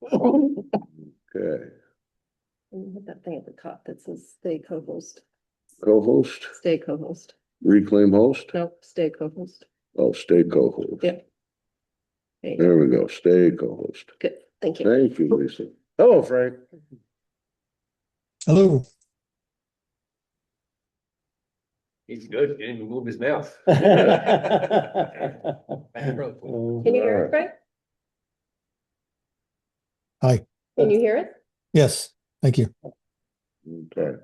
Okay, And put that thing at the top that says stay co-host, co-host, stay co-host. reclaim host, Nope, stay co-host. oh, stay co-host. Yeah. There you go. There we go, stay co-host. Good, thank you. Thank you, Lisa. Hello, Frank. Hello. He's good, he didn't even move his mouth. Can you hear it, Frank? Hi. Can you hear it? Yes, thank you. Okay.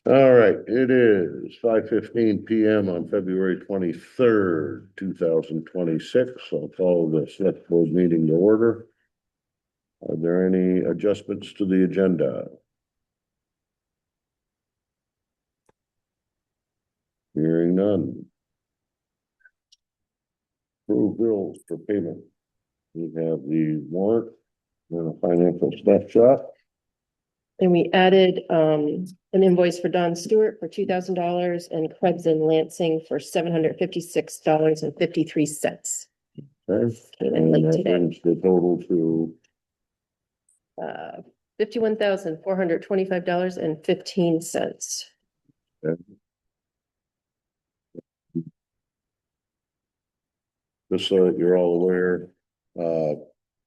All right, it is 5:15 PM on February 23rd, 2026. I'll call the select board meeting to order. Are there any adjustments to the agenda? Hearing none. Approve bills for payment. We have the warrant and a financial snapshot. And we added an invoice for Don Stewart for $2,000 and Krebs and Lansing for $756.53. Okay. Came in late And that today. brings the total to, $51,425.15. just so that you're all aware,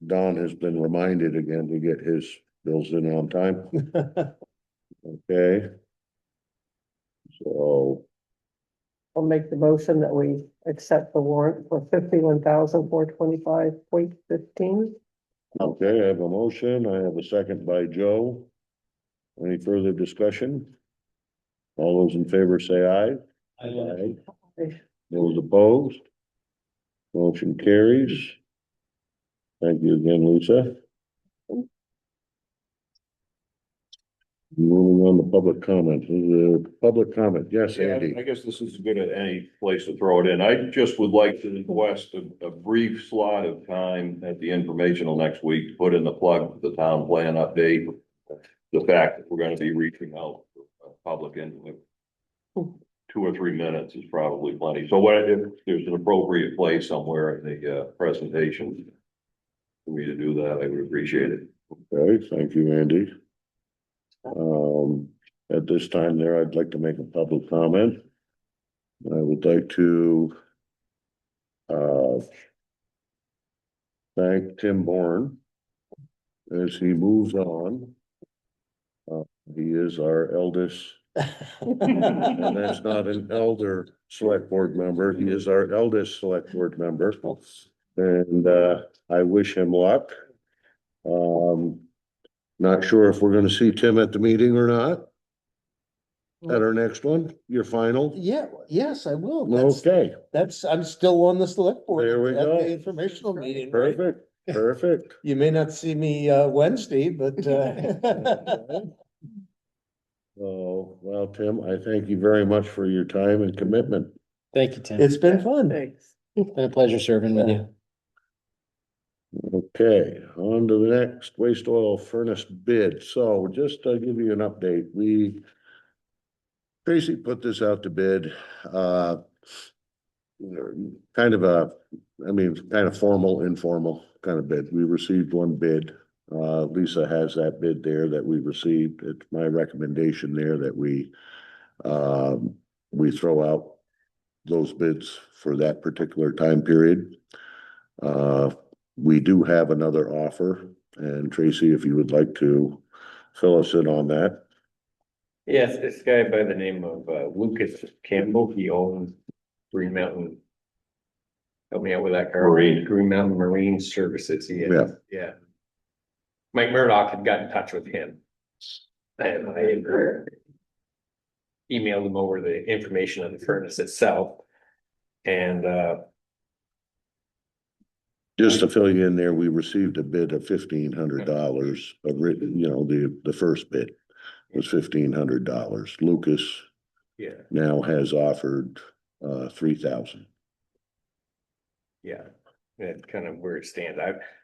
Don has been reminded again to get his bills in on time. Okay. So, I'll make the motion that we accept the warrant for 51,425.15. okay, I have a motion. I have a second by Joe. Any further discussion? All those in favor say aye. Aye. Those opposed? Motion carries. Thank you again, Lisa. Moving on to public comment. Public comment. Yes, Yeah, Andy. I guess this is good at any place to throw it in. I just would like to request a brief slot of time at the informational next week, to put in the plug, for the town plan update. The fact that we're gonna be reaching out for public input. 2 or 3 minutes is probably plenty. So what if there's an appropriate place somewhere in the presentation for me to do that, I would appreciate it. Okay, thank you, Andy. At this time there, I'd like to make a public comment. I would like to thank Tim Bourne as he moves on. He is our eldest, and that's not an elder select board member. He is our eldest select board member. And I wish him luck. Not sure if we're gonna see Tim at the meeting or not. At our next one, your final? Yeah, yes, I will. Okay, I'm still on the select board. There we at go. the informational meeting, right? perfect, perfect. You may not see me Wednesday, but Oh, well, Tim, I thank you very much for your time and commitment. Thank you, Tim. it's been fun. Thanks. Been a pleasure serving with you. Okay, on to the next waste oil furnace bid. So just to give you an update, Tracy put this out to bid, kind of formal, informal kind of bid. We received one bid. Lisa has that bid there that we received. It's my recommendation there that we throw out those bids for that particular time period. We do have another offer, and Tracy, if you would like to fill us in on that. Yes, this guy by the name of Lucas Campbell, he owns Green Mountain. Help me out with that, Carl. Green Mountain Marine Services, yeah. Mike Murdoch had got in touch with him. And I had emailed him over the information on the furnace itself. And Just to fill you in there, we received a bid of $1,500, the first bid was $1,500. Lucas yeah, now has offered $3,000. yeah, that's kind of where it stands.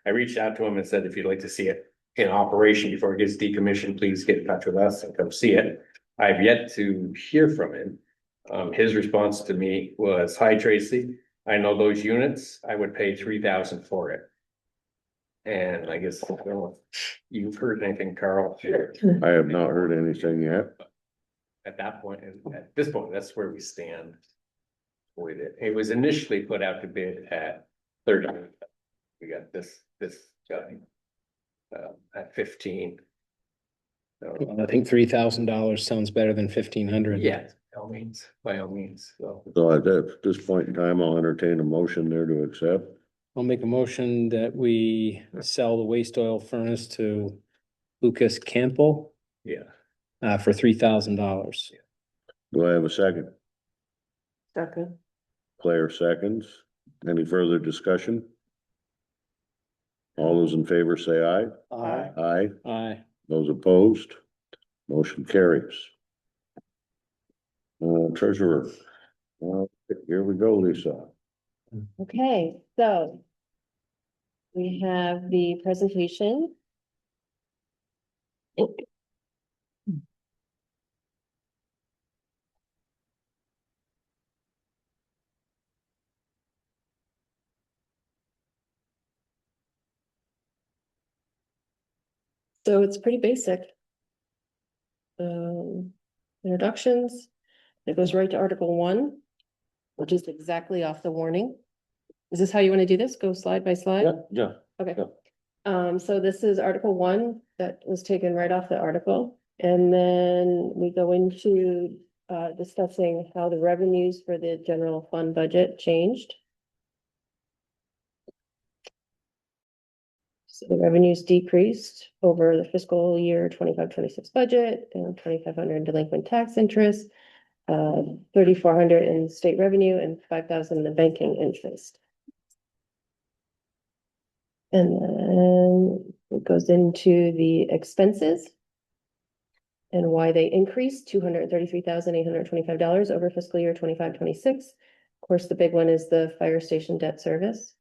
I reached out to him and said, if you'd like to see it in operation before it gets decommissioned, please get in touch with us and come see it. I've yet to hear from him. His response to me was, "Hi Tracy, I know those units, I would pay $3,000 for it." And I guess, I don't know if you've heard anything, Carl? I have not heard anything yet. At that point, at this point, that's where we stand with it. It was initially put out to bid at 30. We got this guy at 15. So, I think $3,000 sounds better than 1,500. yeah, by all means, so. So at this point in time, I'll entertain a motion there to accept. I'll make a motion that we sell the waste oil furnace to Lucas Campbell Yeah, for $3,000. Do I have a second? Second. Claire seconds. Any further discussion? All those in favor say aye. Aye. Aye. Aye. Those opposed? Motion carries. Treasurer. Here we go, Lisa. Okay, so we have the presentation. So it's pretty basic. Introductions, it goes right to Article 1, which is exactly off the warning. Is this how you want to do this? Go slide by slide? Yeah. Okay. Yeah. So this is Article 1 that was taken right off the article. And then we go into discussing how the revenues for the general fund budget changed. So the revenues decreased over the fiscal year 25-26 budget and 2,500 delinquent tax interest, 3,400 in state revenue and 5,000 in the banking interest. And then it goes into the expenses and why they increased $233,825 over fiscal year 25-26. Of course, the big one is the fire station debt service.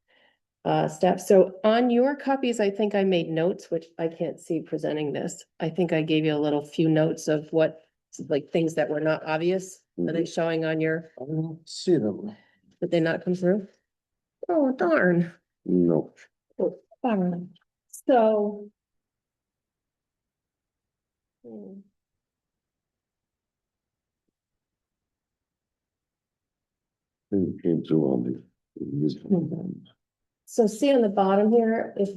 Staff. So on your copies, I think I made notes, which I can't see presenting this. I think I gave you a little few notes of what, like, things that were not obvious. Are they showing on your, I don't see them. did they not come through? Oh, darn. No. Darn. So. It came through on this. So see on the bottom here, if,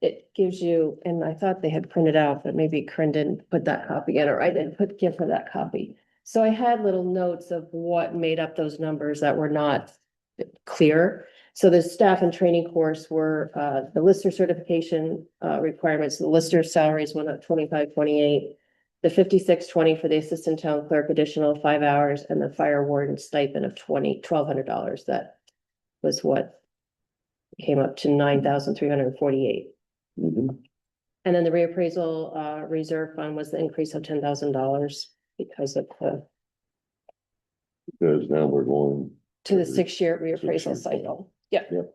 it gives you, and I thought they had printed out, but maybe Corinne didn't put that copy in, or I didn't give her that copy. So I had little notes of what made up those numbers that were not clear. So the staff and training course were, the lister certification, requirements, the lister salaries went up 25-28. The 56-20 for the assistant town clerk, additional 5 hours, and the fire warden stipend of $1,200. That was what came up to 9,348. Mhm. And then the reappraisal reserve fund was the increase of $10,000 because of the Because now we're going. to the 6-year reappraisal 6-year. cycle. Yep. Yep.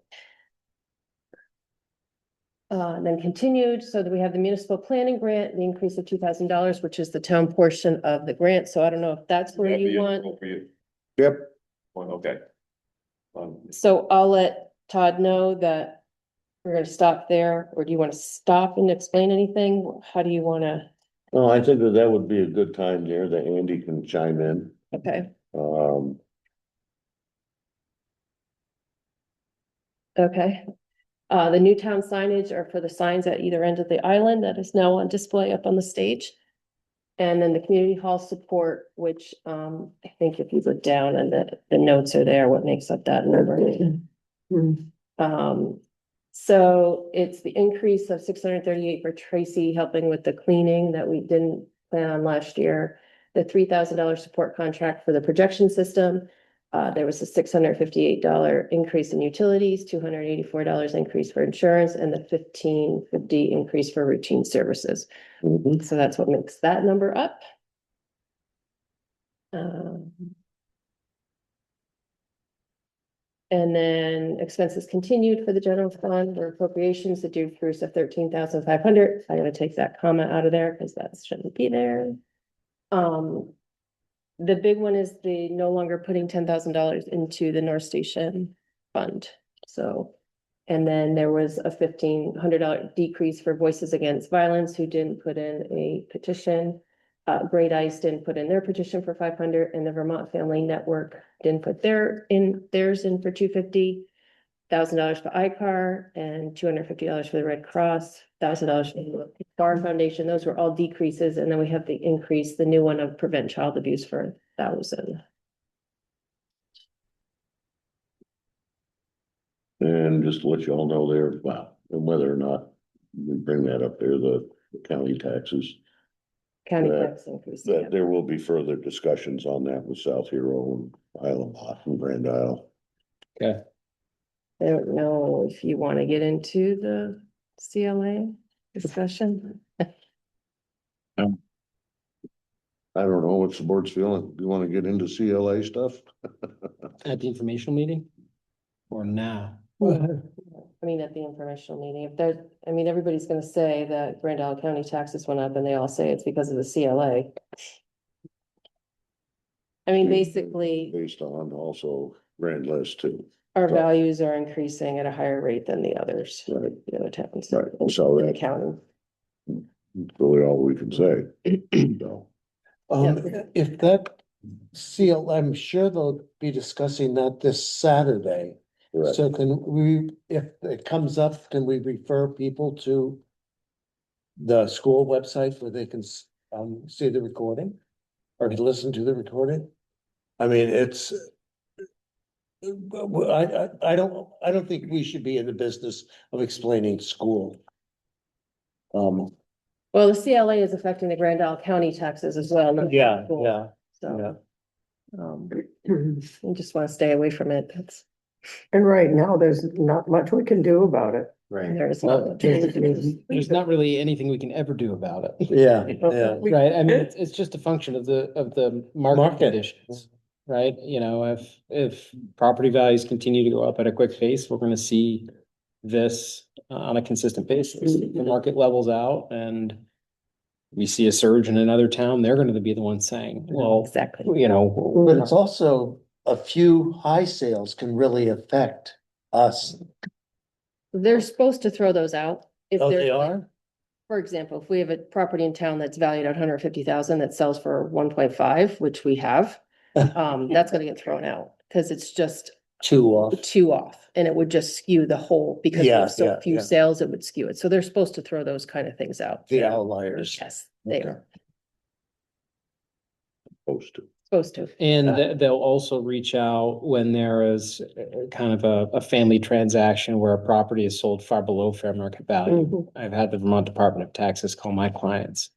And then continued, so that we have the municipal planning grant, the increase of $2,000, which is the town portion of the grant. So I don't know if that's where That'd be you want. appropriate. Yep. Well, okay. So I'll let Todd know that we're gonna stop there, or do you want to stop and explain anything? How do you wanna, No, I think that would be a good time there that Andy can chime in. okay, Um, okay. The new town signage are for the signs at either end of the island that is now on display up on the stage. And then the community hall support, which I think if you look down and the notes are there, what makes up that number. So it's the increase of 638 for Tracy helping with the cleaning that we didn't plan on last year. The $3,000 support contract for the projection system. There was a $658 increase in utilities, $284 increase for insurance, and the $1,550 increase for routine services. mhm. So that's what makes that number up. And then expenses continued for the general fund or appropriations, the decrease of 13,500. I'm gonna take that comma out of there because that shouldn't be there. The big one is the no longer putting $10,000 into the North Station fund. So And then there was a $1,500 decrease for Voices Against Violence, who didn't put in a petition. Great Ice didn't put in their petition for 500, and the Vermont Family Network didn't put theirs in for $250,000 for ICAR and $250 for the Red Cross, $1,000 for the Bar Foundation. Those were all decreases. And then we have the increase, the new one of Prevent Child Abuse for 1,000. And just to let you all know there, wow, and whether or not we bring that up there, the county taxes, County That- tax increase. that there will be further discussions on that with South Hero and Island Lot and Grand Isle. Okay. I don't know if you want to get into the CLA discussion. I don't know, what's the board's feeling? You wanna get into CLA stuff? At the informational meeting? Or now? I mean, at the informational meeting, if there, I mean, everybody's gonna say that Grand Isle County taxes went up and they all say it's because of the CLA. I mean, basically, Based on also Grand List too, our values are increasing at a higher rate than the others, right? the other towns. Right, so In the that's county. really all we can say. So, If that seal, I'm sure they'll be discussing that this Saturday. correct. So can we, if it comes up, can we refer people to the school website where they can see the recording? Or listen to the recording? I mean, it's. I don't think we should be in the business of explaining school. Well, the CLA is affecting the Grand Isle County taxes as well. not the school. So, I just want to stay away from it. That's, And right now, there's not much we can do about it. Right. there is not. There's not really anything we can ever do about it. Yeah, yeah. Right, I mean, it's just a function of the market Market. conditions, right? You know, if property values continue to go up at a quick pace, we're gonna see this on a consistent basis. If the market levels out and we see a surge in another town, they're gonna be the ones saying, well, Exactly. you know. But it's also, a few high sales can really affect us. They're supposed to throw those out. If Oh, they're- they are? For example, if we have a property in town that's valued at 150,000 that sells for 1.5, which we have, that's gonna get thrown out, because it's just Too off. too off, and it would just skew the whole, because Yeah, there's so yeah, few yeah. sales, it would skew it. So they're supposed to throw those kind of things out. The outliers. Yes, they Okay. are Supposed to. supposed to. And they'll also reach out when there is kind of a family transaction where a property is sold far below fair market value. Mhm. I've had the Vermont Department of Taxes call my clients.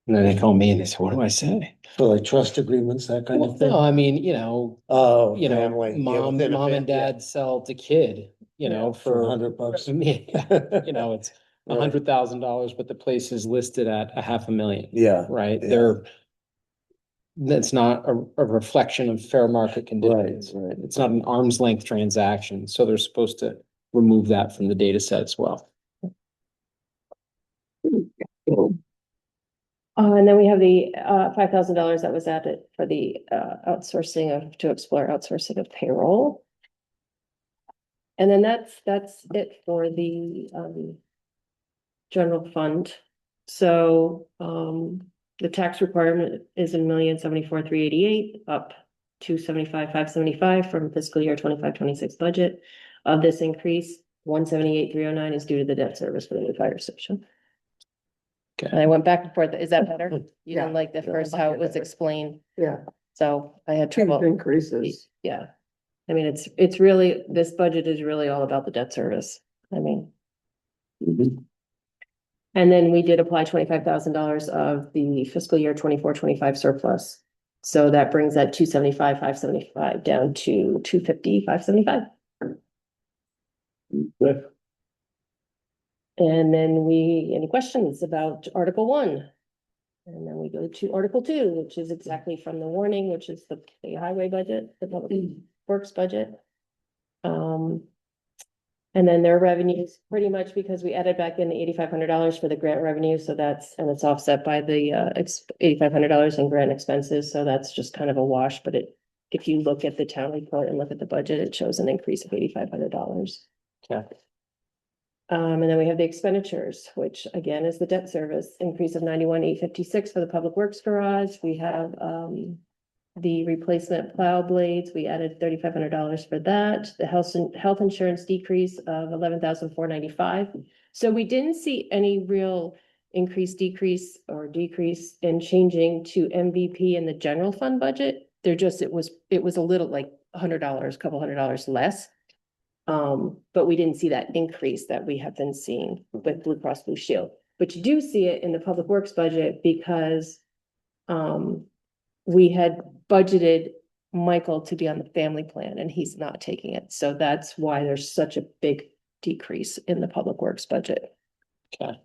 And then they call me and they say, what do I say? So like trust agreements, that kind of thing? No, I mean, you know, Oh, you know, family. Yeah, mom within a and fam- yeah. dad sell to kid, you know, For for $100. Yeah, you know, it's Right. $100,000, but the place is listed at $500,000. Yeah. Right, Yeah. that's not a reflection of fair market conditions. right. It's not an arm's length transaction, so they're supposed to remove that from the data set as well. And then we have the $5,000 that was added for the to explore outsourcing of payroll. And then that's it for the general fund. So the tax requirement is $1,074,388, up $275,575 from fiscal year 25-26 budget. Of this increase, $178,309 is due to the debt service for the new fire station. And I went back and forth. Is that better? You Yeah. didn't like the first how it was explained, Yeah, so I had huge trouble. increases. Yeah. I mean, it's really, this budget is really all about the debt service. I mean, and then we did apply $25,000 of the fiscal year 24-25 surplus. So that brings that 275,575 down to 250,575. Good. And then any questions about Article 1? And then we go to Article 2, which is exactly from the warning, which is the highway budget, the public works budget. And then their revenues, pretty much because we added back in the $8,500 for the grant revenue, so and it's offset by the $8,500 in grant expenses, so that's just kind of a wash, but if you look at the town report and look at the budget, it shows an increase of $8,500. Okay. And then we have the expenditures, which again is the debt service, increase of 91,856 for the public works garage. We have, the replacement plow blades, we added $3,500 for that. The health insurance decrease of 11,495. So we didn't see any real increase, decrease in changing to MVP in the general fund budget. It was a little like $100, couple $100 less. But we didn't see that increase that we have been seeing with Blue Cross Blue Shield. But you do see it in the public works budget because we had budgeted Michael to be on the family plan and he's not taking it. So that's why there's such a big decrease in the public works budget. Okay.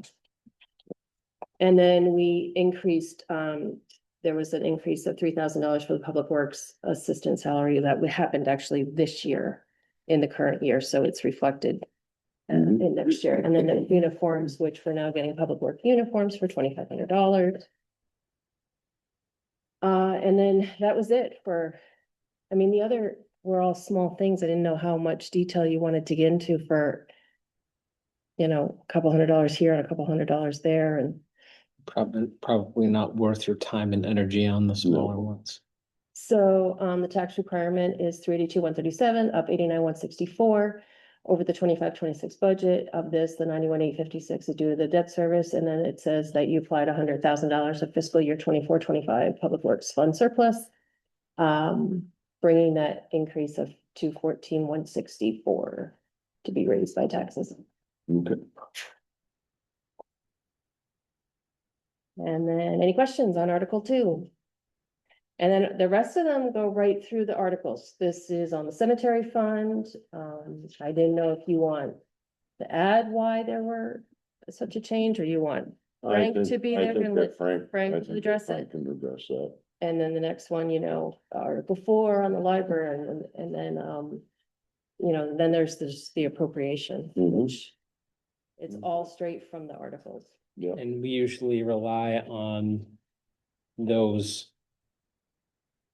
And then we increased, there was an increase of $3,000 for the public works assistant salary that happened actually this year in the current year. So it's reflected in next year. And then the uniforms, which we're now getting public work uniforms for $2,500. And then that was it the other were all small things. I didn't know how much detail you wanted to get into for, a couple $100 here and a couple $100 there and. Probably not worth your time and energy on the smaller ones. So, the tax requirement is 382,137, up 89,164 over the 25-26 budget. Of this, the 91,856 is due to the debt service. And then it says that you applied $100,000 of fiscal year 24-25 public works fund surplus. Bringing that increase of 214,164 to be raised by taxes. Okay. And then any questions on Article 2? And then the rest of them go right through the articles. This is on the cemetery fund. I didn't know if you want to add why there were such a change, or you want Frank to be there to let Frank address it. Can address that. And then the next one, Article 4 on the library, and then, then there's the appropriation, which it's all straight from the articles. Yeah. And we usually rely on those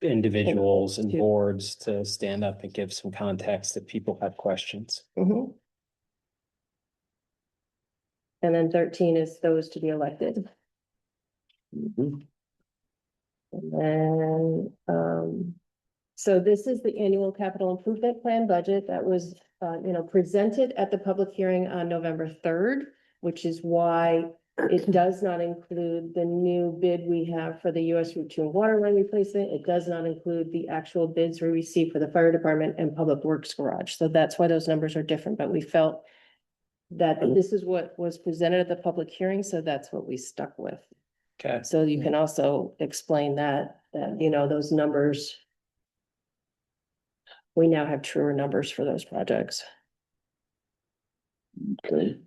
individuals and boards to stand up and give some context if people have questions. And then 13 is those to be elected. And then, so this is the annual capital improvement plan budget that was, presented at the public hearing on November 3rd, which is why it does not include the new bid we have for the US Route 2 water line replacement. It does not include the actual bids we received for the fire department and public works garage. So that's why those numbers are different, but we felt that this is what was presented at the public hearing, so that's what we stuck with. Okay. So you can also explain that those numbers, we now have truer numbers for those projects. Okay.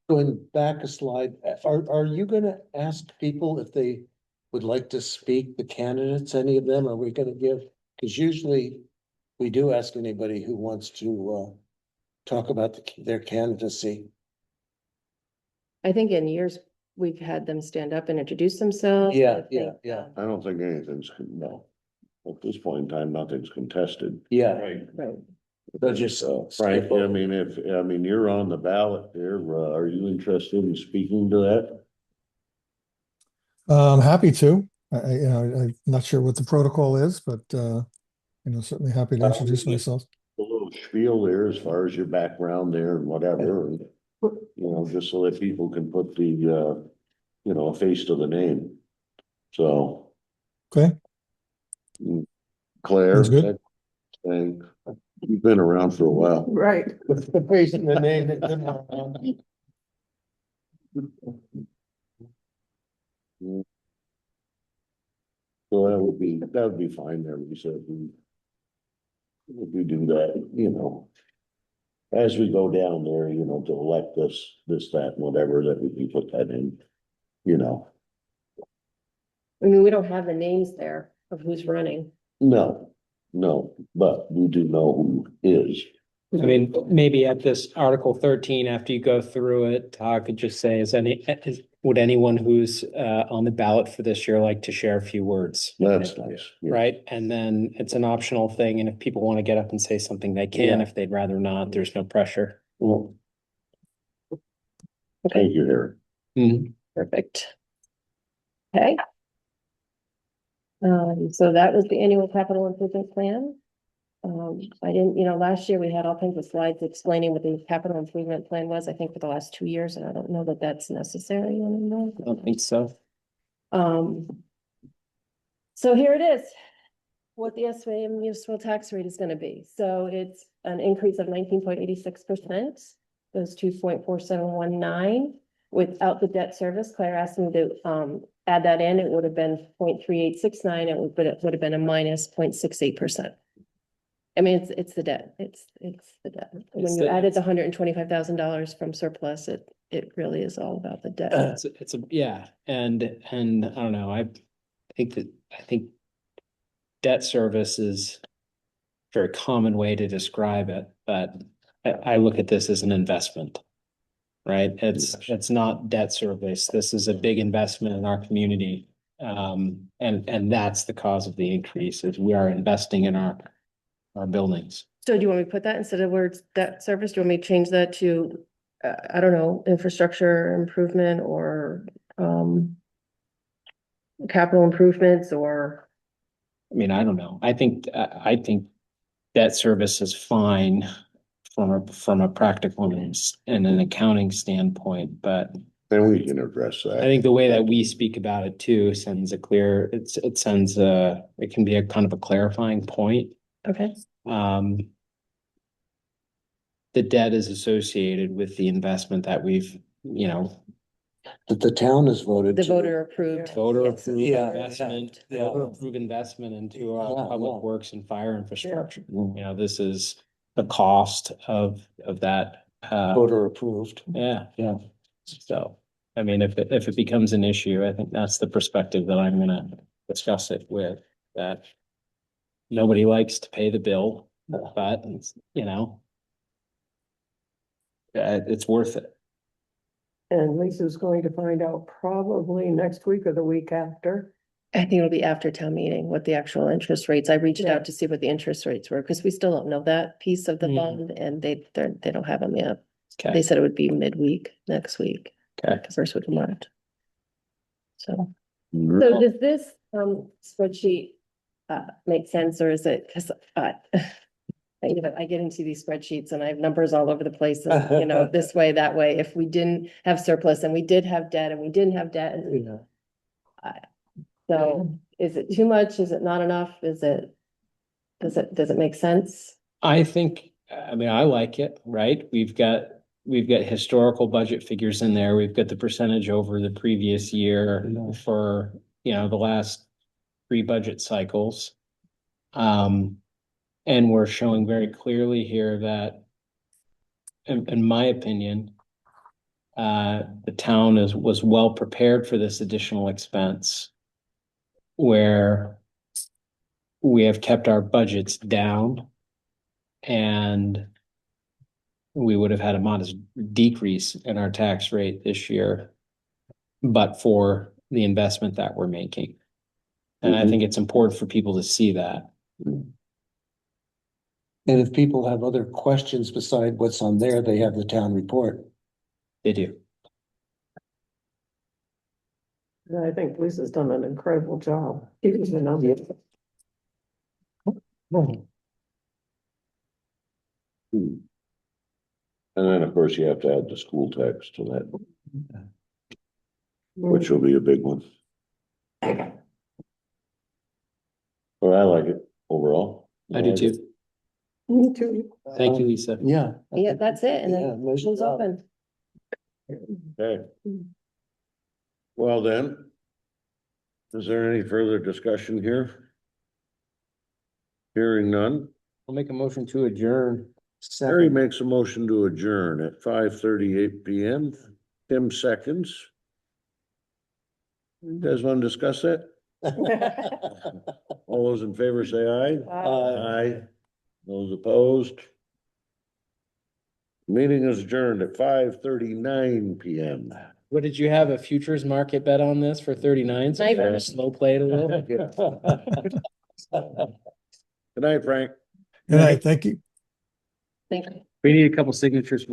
Going back a slide, are you gonna ask people if they would like to speak, the candidates, any of them? Are we gonna give, because usually we do ask anybody who wants to talk about their candidacy. I think in years, we've had them stand up and introduce themselves. Yeah, I think, yeah. I don't think anything's, no. At this point in time, nothing's contested. Yeah. Right. Right. They'll just, Frank, you're on the ballot there, are you interested in speaking to that? I'm happy to. I'm not sure what the protocol is, but certainly happy to introduce myself. A little spiel there as far as your background there and whatever, and, just so that people can put the, a face to the name. So. Okay. Claire. Sounds good. And you've been around for a while. Right. with the face and the name. So that would be fine there, Lisa, if we do that, as we go down there, to elect this, that, whatever, that we can put that in, We don't have the names there of who's running. No, but we do know who is. Maybe at this Article 13, after you go through it, I could just say, would anyone who's on the ballot for this year like to share a few words? That's nice. Yeah. Right? And then it's an optional thing. And if people want to get up and say something, they can. Yeah. If they'd rather not, there's no pressure. Well, Okay, Thank you, Harry. Mhm. perfect. Okay. So that was the annual capital improvement plan. I didn't, last year we had all kinds of slides explaining what the capital improvement plan was, I think for the last 2 years, and I don't know that that's necessary anymore. I don't think so. So here it is, what the estimated municipal tax rate is gonna be. So it's an increase of 19.86%, goes to 0.4719. Without the debt service, Claire asked me to add that in, it would have been 0.3869. But it would have been a minus 0.68%. I mean, it's the debt, it's the debt. When you added the $125,000 from surplus, it really is all about the debt. Yeah, and I don't know, I think debt service is a very common way to describe it, but I look at this as an investment. Right? It's not debt service. This is a big investment in our community. And that's the cause of the increase, is we are investing in our buildings. So do you want me to put that instead of words debt service? Do you want me to change that to, I don't know, infrastructure improvement or capital improvements or? I mean, I don't know. I think debt service is fine from a practical and an accounting standpoint, but Then we can address I that. think the way that we speak about it too sends a clear, it can be a kind of a clarifying point. Okay. The debt is associated with the investment that we've, That the town has voted The to. voter approved. voter Yes. approved Yeah, investment, yeah. voter approved investment into our Yeah, public yeah. works and fire infrastructure. Yeah. This is the cost of that. Voter approved. Yeah. Yeah. So, I mean, if it becomes an issue, I think that's the perspective that I'm gonna discuss it with, that nobody likes to pay the bill, but it's worth it. And Lisa's going to find out probably next week or the week after. I think it'll be after town meeting, what the actual interest rates. I reached Yeah. out to see what the interest rates were, because we still don't know that piece of the Mm. bond, and they don't have them yet. They Okay. said it would be midweek next week, Okay. the first week of March. So Mm-hmm. does this spreadsheet make sense, or is it, because I get into these spreadsheets and I have numbers all over the place, and this way, that way, if we didn't have surplus and we did have debt and we didn't have debt, and Yeah. so is it too much? Is it not enough? Does it make sense? I think, I mean, I like it, right? We've got historical budget figures in there. We've got the percentage over the previous year Yeah. for, the last 3 budget cycles. And we're showing very clearly here that, in my opinion, the town was well prepared for this additional expense, where we have kept our budgets down, and we would have had a modest decrease in our tax rate this year, but for the investment that we're making. And I think it's important for people to see that. And if people have other questions beside what's on there, they have the town report. They do. And I think Lisa's done an incredible job. Even the numbers. And then, of course, you have to add the school tax to that, which will be a big one. But I like it overall. I do too. Me too. Thank you, Lisa. Yeah. Yeah, that's it, and Yeah, then nice it's job. open. Okay. Well then, is there any further discussion here? Hearing none. I'll make a motion to adjourn. Harry makes a motion to adjourn at 5:38 PM. Tim seconds. You guys want to discuss that? All those in favor say aye. Aye. Those opposed? Meeting is adjourned at 5:39 PM. What did you have, a futures market bet on this for 39? So Nice. kind of slow play it a little? Good night, Frank. Good night, thank you. Thank you. We need a couple signatures.